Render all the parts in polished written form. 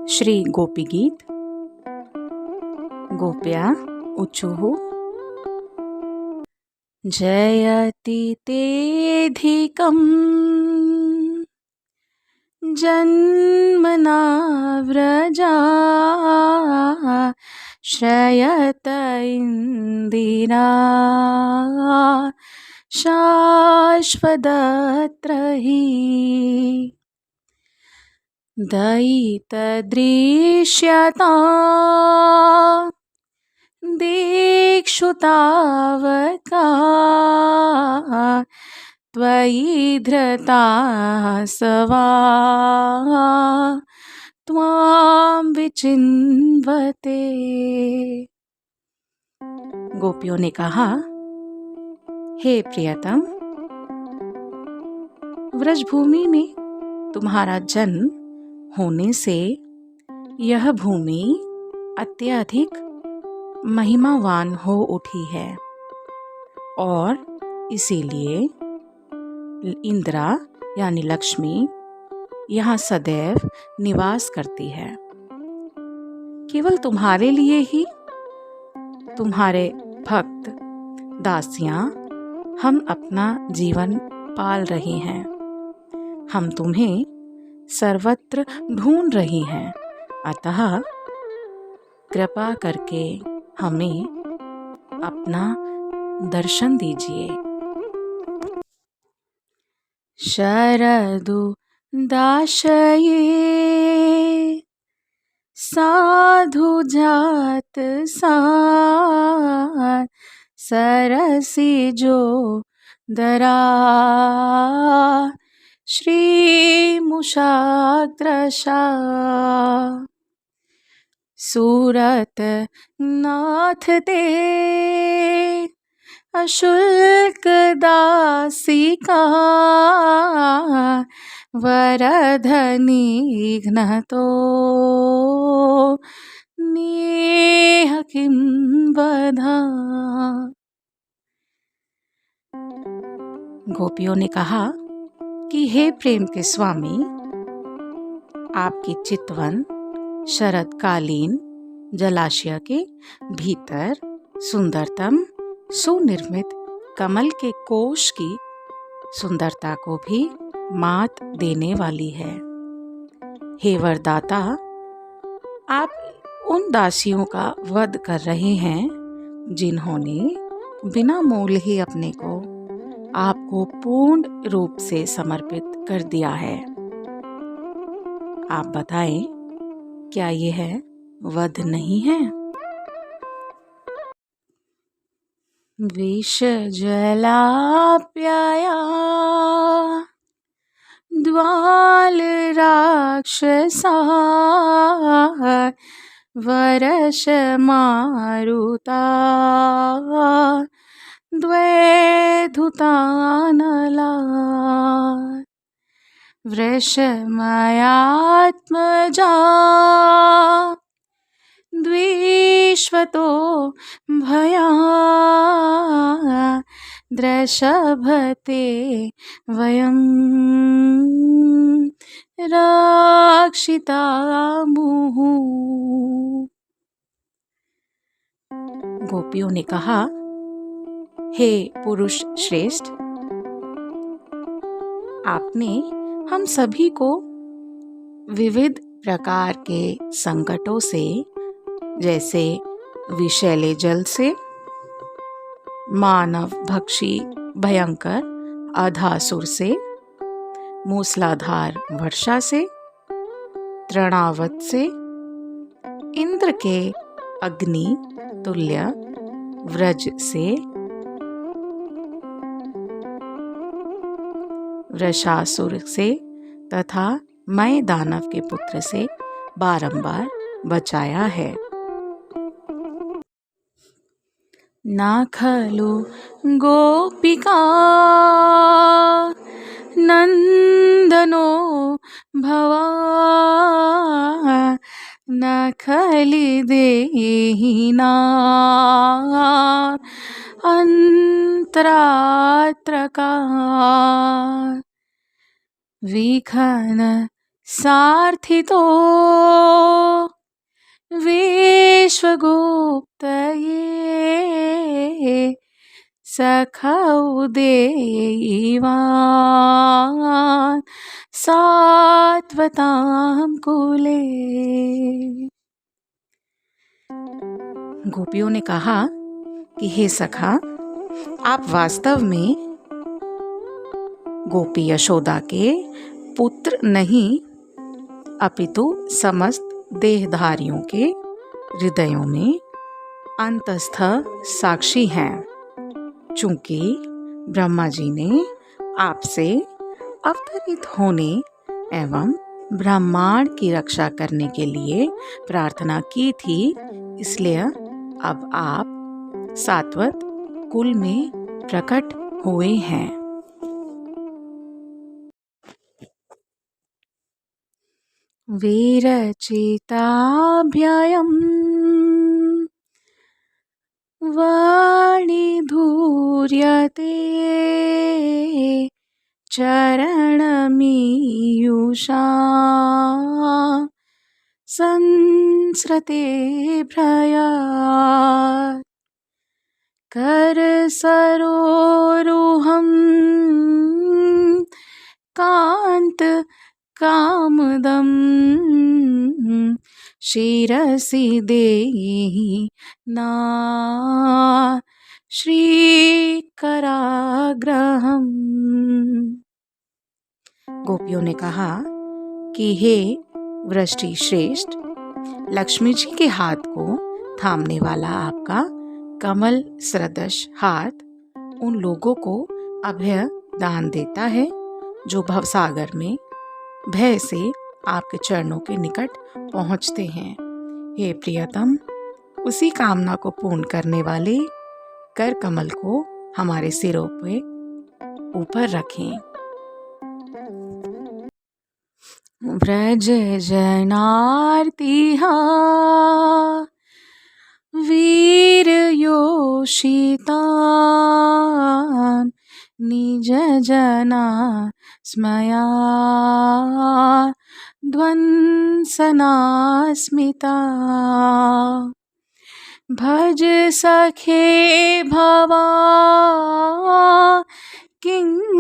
श्री गोपीगीत। गोप्या ऊचुः जयति तेऽधिकम् जन्मना व्रजा श्रयत इन्दिरा शाश्वतत्र हि दयितदृश्यता दिक्षु तावका त्वयि धृता सवा त्वां विचिन्वते। गोपियों ने कहा, हे प्रियतम, व्रजभूमि में तुम्हारा जन्म होने से यह भूमि अत्यधिक महिमावान हो उठी है और इसीलिए इंदिरा यानी लक्ष्मी यहाँ सदैव निवास करती है। केवल तुम्हारे लिए ही तुम्हारे भक्त दासियाँ हम अपना जीवन पाल रही हैं। हम तुम्हें सर्वत्र ढूंढ रही हैं, अतः कृपा करके हमें अपना दर्शन दीजिए। शरदु दाशये साधु जात सार सरसी जो दरा श्री मुषाग्रशा सूरत नाथ ते अशुल्क दासिका वरधनी घ्नतो नेह किं वधा। गोपियों ने कहा कि हे प्रेम के स्वामी, आपकी चितवन शरदकालीन जलाशय के भीतर सुंदरतम सुनिर्मित कमल के कोश की सुंदरता को भी मात देने वाली है। हे वरदाता, आप उन दासियों का वध कर रहे हैं जिन्होंने बिना मोल ही अपने को आपको पूर्ण रूप से समर्पित कर दिया है। आप बताएं, क्या ये है वध नहीं है? विष जलाप्यया द्वाल राक्षसा वर्ष मारुता द्वैधुतानला वृषमयात्मजा द्विष्वतो भया दृषभते वयं रक्षिता मुहुः। गोपियों ने कहा, हे पुरुष श्रेष्ठ, आपने हम सभी को विविध प्रकार के संकटों से, जैसे विषैले जल से, मानव भक्षी भयंकर अधासुर से, मूसलाधार वर्षा से, तृणावत से, इंद्र के अग्नि तुल्य व्रज से, वृषासुर से तथा मैं दानव के पुत्र से बारंबार बचाया है। ना खलु गोपिका नंदनो भवा न खलि देहिना अंतरात्रका विघन सार्थितो विश्वगुप्तये सखौ देवान् सात्वतां कुले। गोपियों ने कहा कि हे सखा, आप वास्तव में गोपी यशोदा के पुत्र नहीं, अपितु समस्त देहधारियों के हृदयों में अंतस्थ साक्षी हैं। चूंकि ब्रह्मा जी ने आपसे अवतरित होने एवं ब्रह्मांड की रक्षा करने के लिए प्रार्थना की थी, इसलिए अब आप सात्वत कुल में प्रकट हुए हैं। विरचिताभ्ययम् वाणीधूर्यते चरणमीयुषा संस्रते भ्रयात् करसरोरुहं कान्त कामदं शिरसि देहि नाथ श्रीकराग्रहम्। गोपियों ने कहा कि हे वृष्टि श्रेष्ठ, लक्ष्मी जी के हाथ को थामने वाला आपका कमल सदृश हाथ उन लोगों को अभय दान देता है जो भवसागर में भय से आपके चरणों के निकट पहुंचते हैं। हे प्रियतम, उसी कामना को पूर्ण करने वाले कर कमल को हमारे सिरों पे ऊपर रखें। व्रज जनार्तिहा वीर योषितान् निज जना स्मया ध्वंसना स्मिता। भज सखे भवा किंकरस्मनो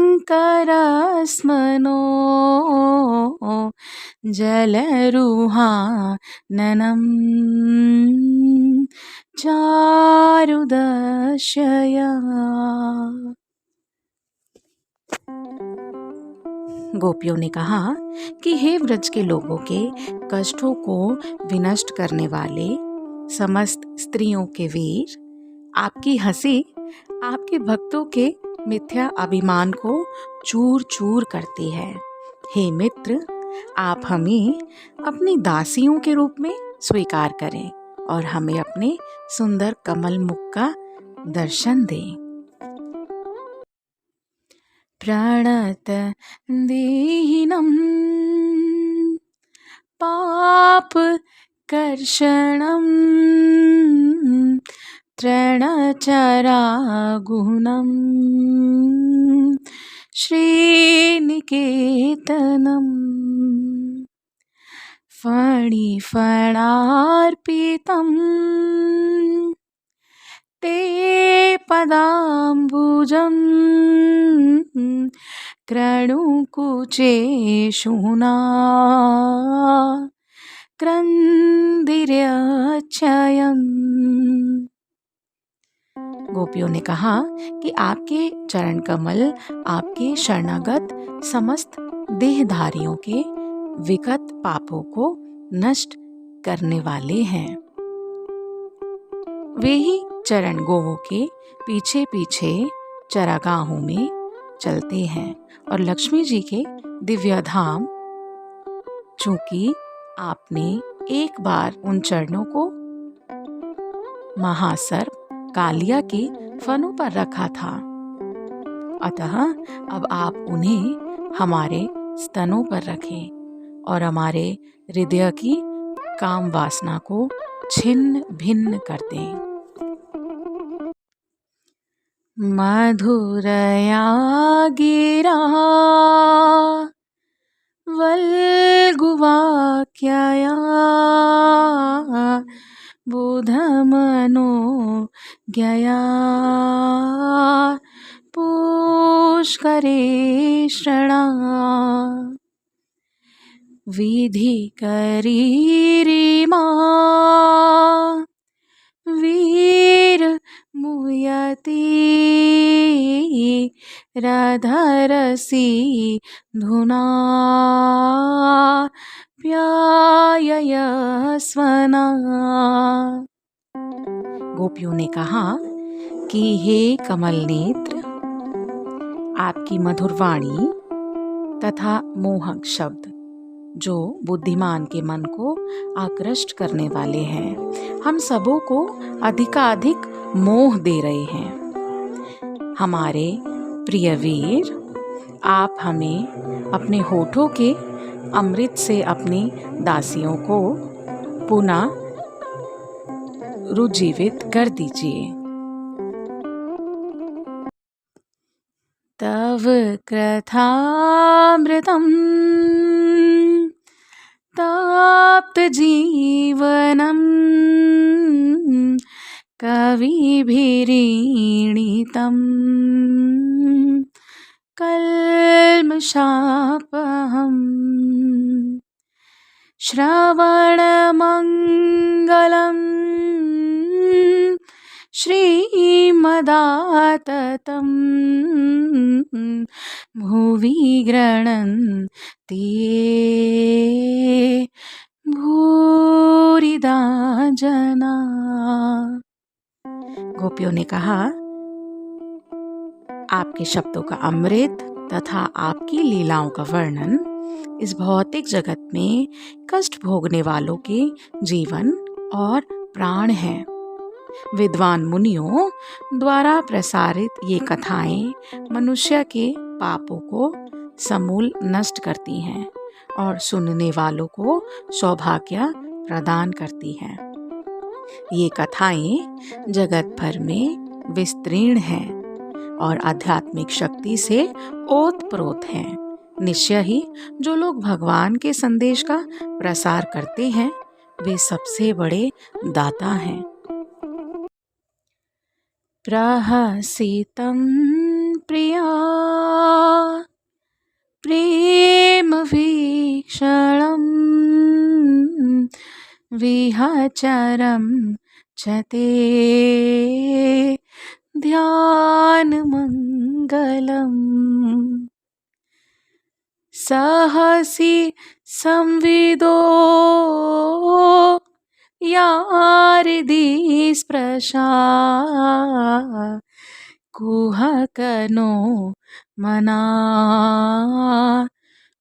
जलरुहाननं चारुदशया। गोपियों ने कहा कि हे व्रज के लोगों के कष्टों को विनष्ट करने वाले समस्त स्त्रियों के वीर, आपकी हंसी आपके भक्तों के मिथ्या अभिमान को चूर चूर करती है। हे मित्र, आप हमें अपनी दासियों के रूप में स्वीकार करें और हमें अपने सुंदर कमल मुख का दर्शन दें। प्रणत दीहिनं पाप कर्षणं तृणचरागुणं श्रीनिकेतनम् फणिफणार्पितं ते पदाम्बुजं क्रणुकुचेषुना क्रन्दिर्यच्छयम्। गोपियों ने कहा कि आपके चरण कमल आपके शरणागत समस्त देहधारियों के विगत पापों को नष्ट करने वाले हैं। वे ही चरण गोवों के पीछे पीछे चरागाहों में चलते हैं और लक्ष्मी जी के दिव्य धाम, चूंकि आपने एक बार उन चरणों को महासर्प कालिया के फनों पर रखा था, अतः अब आप उन्हें हमारे स्तनों पर रखें और हमारे हृदय की काम वासना को छिन्न भिन्न कर दें। मधुरया गिरा वल्गुवाक्यया बोधमनो ज्ञया पुष्करे शृणा विधिकरीरिमा वीर मुयति रधरसी धुना प्याययस्वना। गोपियों ने कहा कि हे कमल नेत्र, आपकी मधुर वाणी तथा मोहक शब्द जो बुद्धिमान के मन को आकृष्ट करने वाले हैं, हम सबों को अधिकाधिक मोह दे रहे हैं। हमारे प्रिय वीर, आप हमें अपने होठों के अमृत से अपनी दासियों को पुनः रुजीवित कर दीजिए। तव कृथामृतम् ताप्त जीवनम् कविभिरीणितम् कल्मषापहम् श्रवणमङ्गलम् श्रीमदाततं भुवि गृह्णन्ति ये भूरिदा जना। गोपियों ने कहा, आपके शब्दों का अमृत तथा आपकी लीलाओं का वर्णन इस भौतिक जगत में कष्ट भोगने वालों के जीवन और प्राण है। विद्वान मुनियों द्वारा प्रसारित ये कथाएं मनुष्य के पापों को समूल नष्ट करती हैं और सुनने वालों को सौभाग्य प्रदान करती हैं। ये कथाएं जगत भर में विस्तीर्ण हैं और आध्यात्मिक शक्ति से ओतप्रोत हैं। निश्चय ही जो लोग भगवान के संदेश का प्रसार करते हैं वे सबसे बड़े दाता हैं। प्रहसितं प्रिया प्रेम वीक्षणं विहचरं च ते ध्यानमङ्गलम् सहसि संविदो यारिदि स्पृशा कुहकनो मना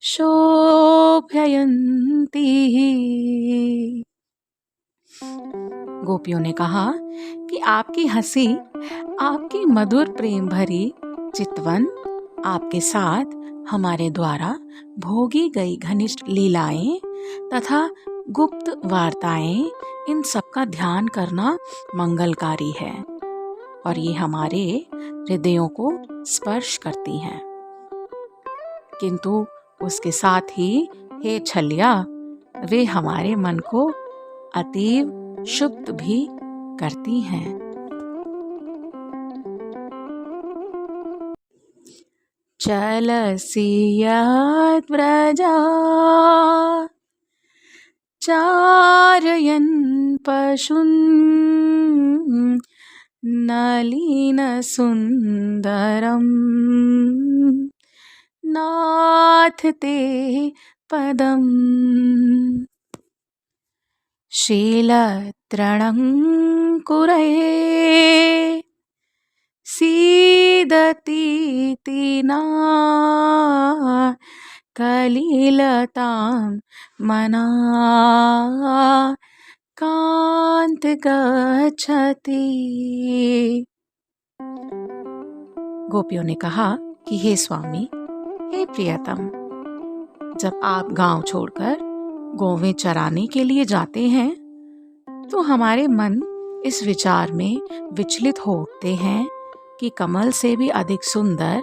शोभयन्ति। गोपियों ने कहा कि आपकी हंसी, आपकी मधुर प्रेम भरी चितवन, आपके साथ हमारे द्वारा भोगी गई घनिष्ठ लीलाएं तथा गुप्त वार्ताएं, इन सब का ध्यान करना मंगलकारी है और ये हमारे हृदयों को स्पर्श करती हैं। किंतु उसके साथ ही हे छलिया, वे हमारे मन को अतीव क्षुब्ध भी करती हैं। चलसि यद्व्रजा चारयन् पशून् नलिनसुन्दरम् नाथ ते पदम् शीलतृणङ्कुरैः सीदतीति ना कलिलतां मना कान्त गच्छति। गोपियों ने कहा कि हे स्वामी, हे प्रियतम, जब आप गांव छोड़कर गौवें चराने के लिए जाते हैं तो हमारे मन इस विचार में विचलित हो उठते हैं कि कमल से भी अधिक सुंदर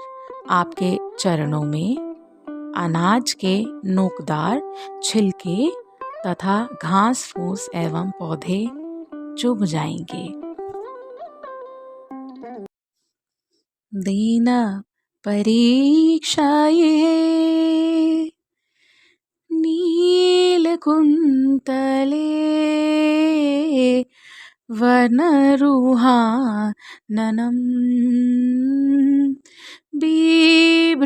आपके चरणों में अनाज के नोकदार छिलके तथा घास फूस एवं पौधे चुभ जाएंगे। दीन परीक्षा ये नील कुंतले वर्णरुहाननं बिभ्रदाव्रतम्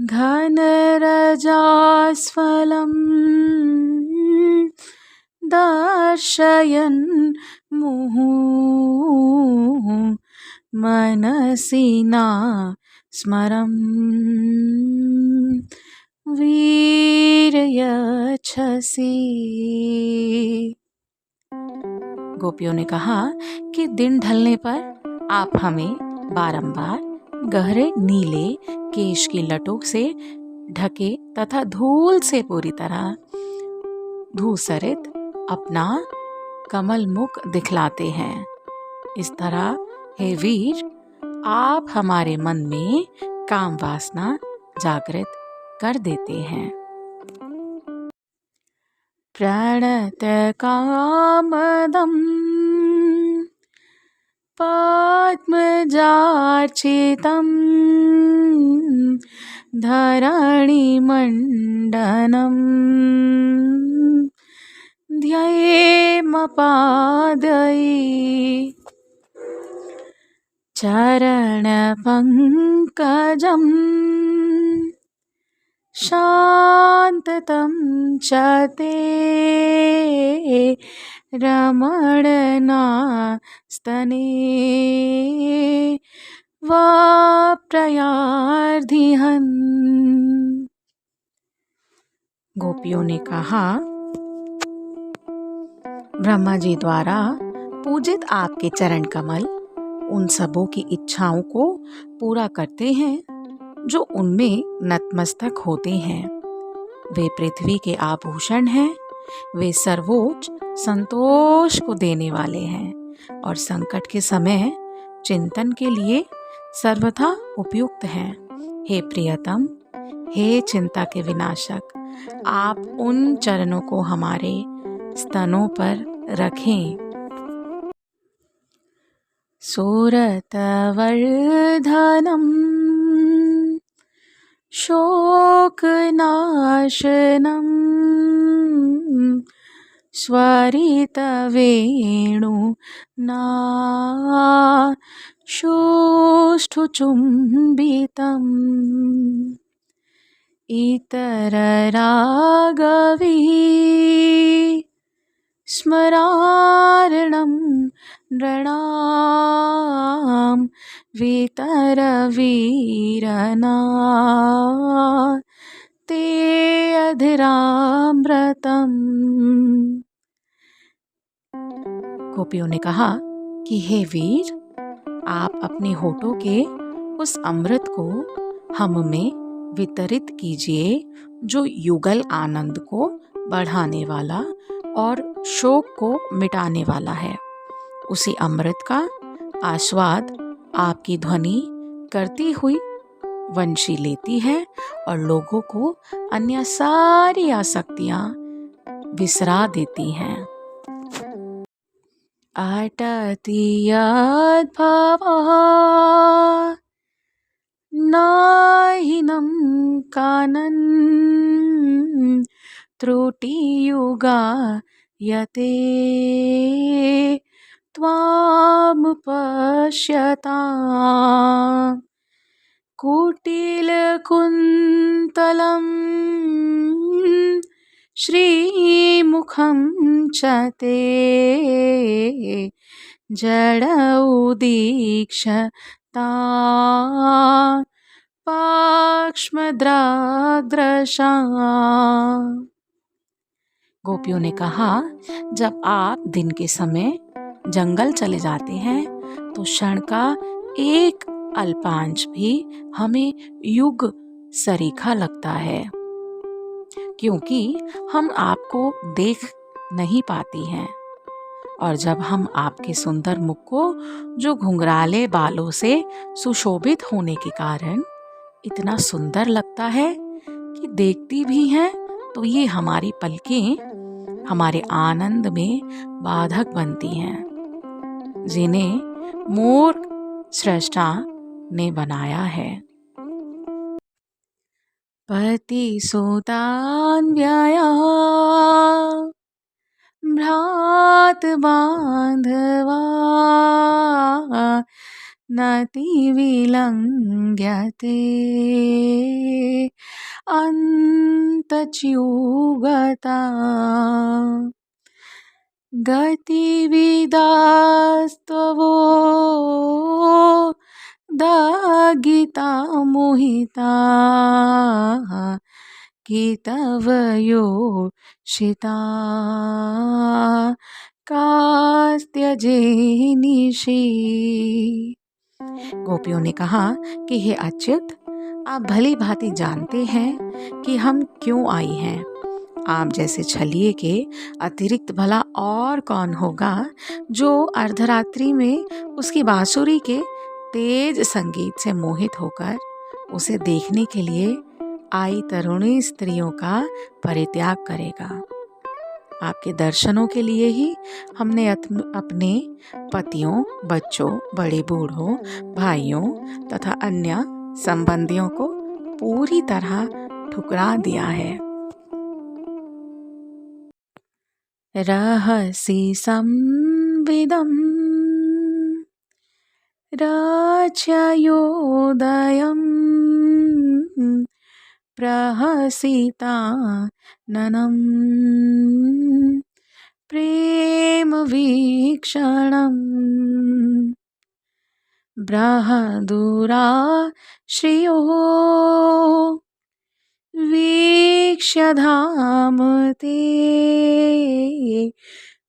घनरजास्फलं दर्शयन् मुहुः मनसि न स्मरम् वीर्यच्छसि। गोपियों ने कहा कि दिन ढलने पर आप हमें बारंबार गहरे नीले केश की लटों से ढके तथा धूल से पूरी तरह धूसरित अपना कमल मुख दिखलाते हैं। इस तरह हे वीर, आप हमारे मन में काम वासना जागृत कर देते हैं। प्रणत कामदम् पद्मजार्चितम् धरणिमण्डनम् ध्येयमपादये चरणपङ्कजम् शान्ततं च ते रमणनास्तने वाप्रयार्धिहन्। गोपियों ने कहा, ब्रह्मा जी द्वारा पूजित आपके चरण कमल उन सबों की इच्छाओं को पूरा करते हैं जो उनमें नतमस्तक होते हैं। वे पृथ्वी के आभूषण हैं, वे सर्वोच्च संतोष को देने वाले हैं और संकट के समय चिंतन के लिए सर्वथा उपयुक्त हैं। हे प्रियतम, हे चिंता के विनाशक, आप उन चरणों को हमारे स्तनों पर रखें। सुरतवर्धनम् शोकनाशनम् स्वरितवेणुना शुष्ठुचुम्बितम् इतररागवी स्मरारणं नृणां वितरवीरना ते अधरामृतम्। गोपियों ने कहा कि हे वीर, आप अपने होठों के उस अमृत को हम में वितरित कीजिए जो युगल आनंद को बढ़ाने वाला और शोक को मिटाने वाला है। उसी अमृत का आस्वाद आपकी ध्वनि करती हुई वंशी लेती है और लोगों को अन्य सारी आसक्तियां विसरा देती हैं। अटति यद्भवः नाहिनं कानन् त्रुटियुगायते त्वामुपश्यताम् कुटिलकुन्तलं श्रीमुखं च ते जडौदीक्षता पाक्ष्मद्राग्दृशा। गोपियों ने कहा, जब आप दिन के समय जंगल चले जाते हैं तो क्षण का एक अल्पांश भी हमें युग सरीखा लगता है, क्योंकि हम आपको देख नहीं पाती हैं। और जब हम आपके सुंदर मुख को, जो घुंघराले बालों से सुशोभित होने के कारण इतना सुंदर लगता है कि देखती भी हैं, तो ये हमारी पलकें हमारे आनंद में बाधक बनती हैं, जिन्हें मोर सृष्टा ने बनाया है। पति सुतान्व्यया भ्रात बांधवा नति विलंघ्यते अन्तच्युगता गतिविदास्तवो दागिता मोहिता कि तव योषिता कास्त्यजे निशि। गोपियों ने कहा कि हे अच्युत, आप भली भांति जानते हैं कि हम क्यों आई हैं। आप जैसे छलिए के अतिरिक्त भला और कौन होगा जो अर्धरात्रि में उसकी बांसुरी के तेज संगीत से मोहित होकर उसे देखने के लिए आई तरुणी स्त्रियों का परित्याग करेगा। आपके दर्शनों के लिए ही हमने अपने पतियों, बच्चों, बड़े बूढ़ों, भाइयों तथा अन्य संबंधियों को पूरी तरह ठुकरा दिया है। रहसि संविदं रचयोदयं प्रहसिताननं प्रेम वीक्षणं बृहदुराश्रियो वीक्ष्य धाम ते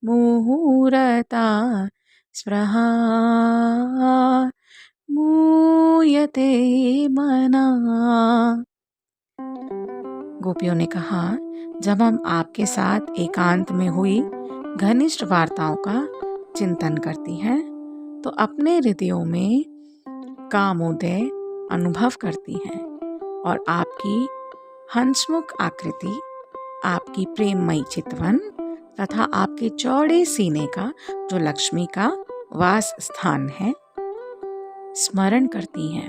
मुहूर्ता स्पृहा मूयते मना। गोपियों ने कहा, जब हम आपके साथ एकांत में हुई घनिष्ठ वार्ताओं का चिंतन करती हैं, तो अपने हृदयों में कामोदय अनुभव करती हैं और आपकी हंसमुख आकृति, आपकी प्रेममयी चितवन तथा आपके चौड़े सीने का जो लक्ष्मी का वास स्थान है स्मरण करती हैं।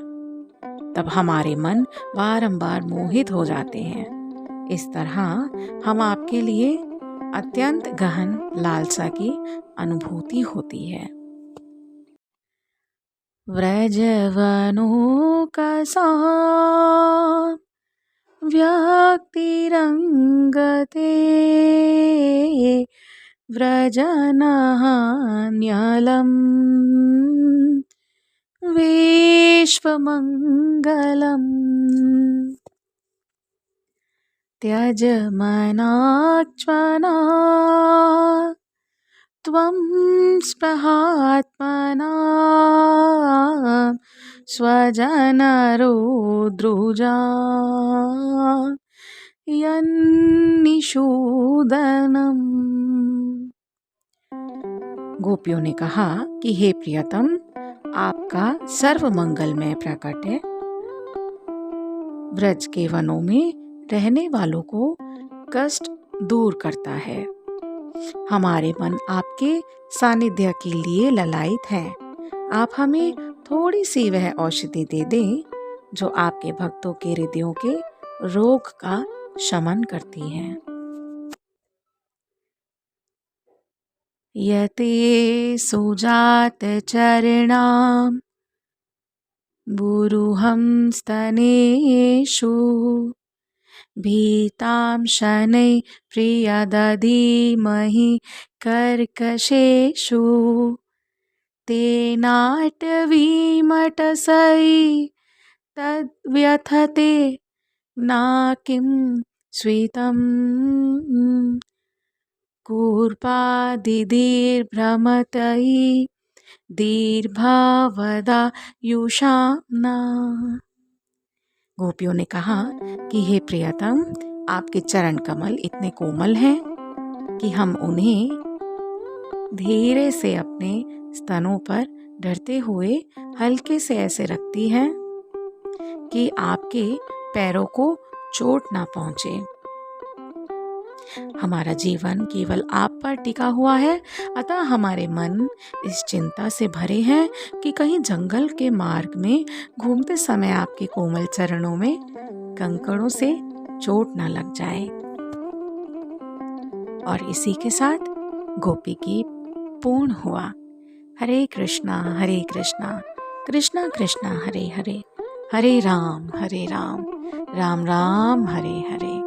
तब हमारे मन बारंबार मोहित हो जाते हैं। इस तरह हम आपके लिए अत्यंत गहन लालसा की अनुभूति होती है। व्रजवनोकसा व्यक्तिरंगते व्रजनहान्यलं विश्वमंगलम् त्यजमनाच्वना त्वं स्पृहात्मना स्वजनरोद्रुजा यन्निषूदनम्। गोपियों ने कहा कि हे प्रियतम, आपका सर्व मंगलमय प्रकट्य ब्रज के वनों में रहने वालों को कष्ट दूर करता है। हमारे मन आपके सानिध्य के लिए ललायित है। आप हमें थोड़ी सी वह औषधि दे दें जो आपके भक्तों के हृदयों के रोग का शमन करती है। यते सुजात चरणाम बुरुहं स्तनेषु भीतां शनैः प्रियदधीमहि कर्कशेषु तेनाटवीमटसै तद्व्यथते नाकिं स्वीतं कूर्पादिदीर्भ्रमतै दीर्भावदायुषाम्ना। गोपियों ने कहा कि हे प्रियतम, आपके चरण कमल इतने कोमल हैं कि हम उन्हें धीरे से अपने स्तनों पर डरते हुए हल्के से ऐसे रखती है कि आपके पैरों को चोट ना पहुंचे। हमारा जीवन केवल आप पर टिका हुआ है, अतः हमारे मन इस चिंता से भरे हैं कि कहीं जंगल के मार्ग में घूमते समय आपके कोमल चरणों में कंकड़ों से चोट न लग जाए। और इसी के साथ गोपी गीत पूर्ण हुआ। हरे कृष्णा कृष्णा कृष्णा हरे हरे, हरे राम राम राम हरे हरे।